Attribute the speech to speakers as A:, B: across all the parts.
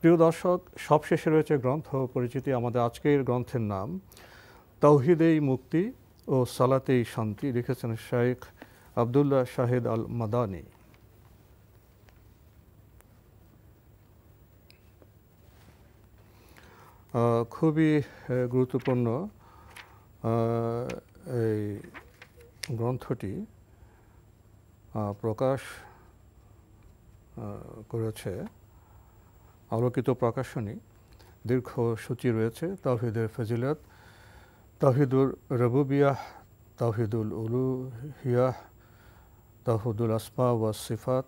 A: প্রিয় দর্শক, সবশেষে রয়েছে গ্রন্থ পরিচিতি। আমাদের আজকের গ্রন্থের নাম তাওহীদেই মুক্তি ও সালাতেই শান্তি, লিখেছেন শেখ আবদুল্লাহ শাহেদ আল মাদানী। খুবই গুরুত্বপূর্ণ এই গ্রন্থটি প্রকাশ করেছে আলোকিত প্রকাশনী। দীর্ঘ সূচি রয়েছে: তাওহীদের ফজিলত, তাওহীদুর রুবুবিয়াহ, তাওহীদুল উলুহিয়াহ, তাওহীদুল আসমা ওয়াস সিফাত।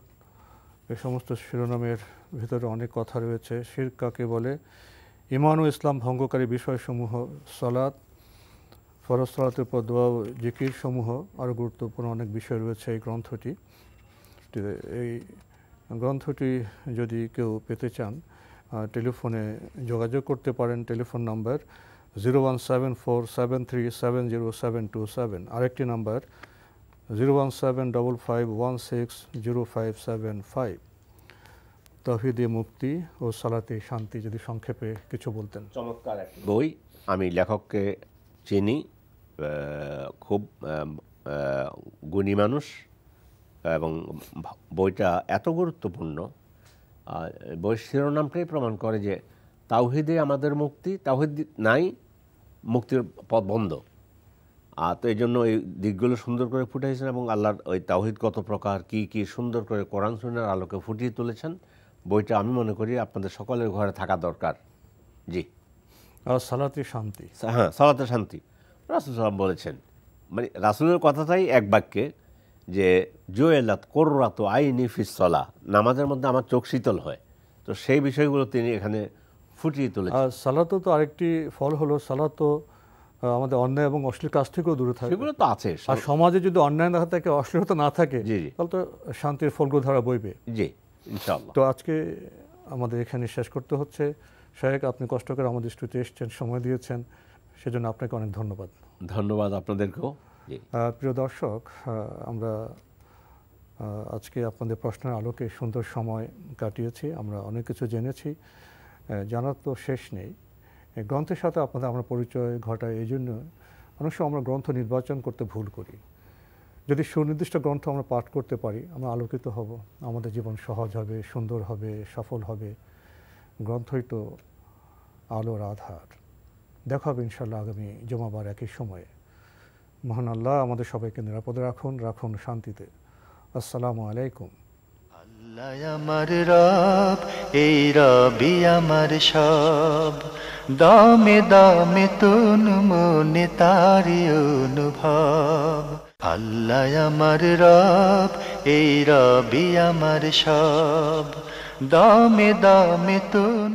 A: এই সমস্ত শিরোনামের ভিতরে অনেক কথা রয়েছে। শিরক কাকে বলে, ঈমান ও ইসলাম ভঙ্গকারী বিষয়সমূহ, সালাত, ফরজ সালাতের পর দোয়া ও জিকির সমূহ, আরও গুরুত্বপূর্ণ অনেক বিষয় রয়েছে এই গ্রন্থটি। এই গ্রন্থটি যদি কেউ পেতে চান, টেলিফোনে যোগাযোগ করতে পারেন। Telephone number 0174737070727। আরেকটি নাম্বার 01755160575। তাওহীদে মুক্তি ও সালাতে শান্তি, যদি সংক্ষেপে কিছু বলতেন।
B: চমৎকার একটি বই। আমি লেখককে চিনি, খুব গুণী মানুষ, এবং বইটা এত গুরুত্বপূর্ণ। বইয়ের শিরোনামটাই প্রমাণ করে যে তাওহীদে আমাদের মুক্তি, তাওহীদ নাই মুক্তির পথ বন্ধ। তো এই জন্য এই দিকগুলো সুন্দর করে ফুটিয়েছেন, এবং আল্লাহর ওই তাওহীদ কত প্রকার, কি কি সুন্দর করে কোরআন সুন্নাহর আলোকে ফুটিয়ে তুলেছেন। বইটা আমি মনে করি আপনাদের সকলের ঘরে থাকা দরকার। জি,
A: সালাতে শান্তি,
B: হ্যাঁ, সালাতে শান্তি। রাসূল সাল্লাল্লাহু বলেছেন, মানে রাসূলের কথাটাই এক বাক্যে যে জুয়েলাত কুররাতু আইনি ফিস সালাহ, নামাজের মধ্যে আমার চোখ শীতল হয়। তো সেই বিষয়গুলো তিনি এখানে ফুটিয়ে তুলেছেন।
A: সালাতও তো আরেকটি ফল হলো, সালাত তো আমাদের অন্যায় এবং অশ্লীল কাজ থেকেও দূরে থাকে।
B: সেগুলো তো আছে।
A: আর সমাজে যদি অন্যায় না থাকে, অশ্লীলতা না থাকে,
B: জি জি,
A: তাহলে তো শান্তির ফলধারা বইবে।
B: জি, ইনশাআল্লাহ।
A: তো আজকে আমাদের এখানে শেষ করতে হচ্ছে। শেখ, আপনি কষ্ট করে আমাদের স্টুডিওতে এসেছেন, সময় দিয়েছেন, সেজন্য আপনাকে অনেক ধন্যবাদ।
B: ধন্যবাদ আপনাদেরকেও।
A: প্রিয় দর্শক, আমরা আজকে আপনাদের প্রশ্নের আলোকে সুন্দর সময় কাটিয়েছি। আমরা অনেক কিছু জেনেছি, জানার তো শেষ নেই। এই গ্রন্থের সাথে আপনাদের আমরা পরিচয় ঘটাই। এই জন্য অনেক সময় আমরা গ্রন্থ নির্বাচন করতে ভুল করি। যদি সুনির্দিষ্ট গ্রন্থ আমরা পাঠ করতে পারি, আমরা আলোকিত হব, আমাদের জীবন সহজ হবে, সুন্দর হবে, সফল হবে। গ্রন্থই তো আলোর আধার। দেখা হবে ইনশাআল্লাহ আগামী জুমাবার একই সময়ে। মহান আল্লাহ আমাদের সবাইকে নিরাপদে রাখুন, রাখুন শান্তিতে। আসসালামু আলাইকুম।
C: আল্লাহ আমার রব, এই রবি আমার সব, দামে দামে তুন মনে তারি অনুভব। আল্লাহ আমার রব, এই রবি আমার সব, দামে দামে তুন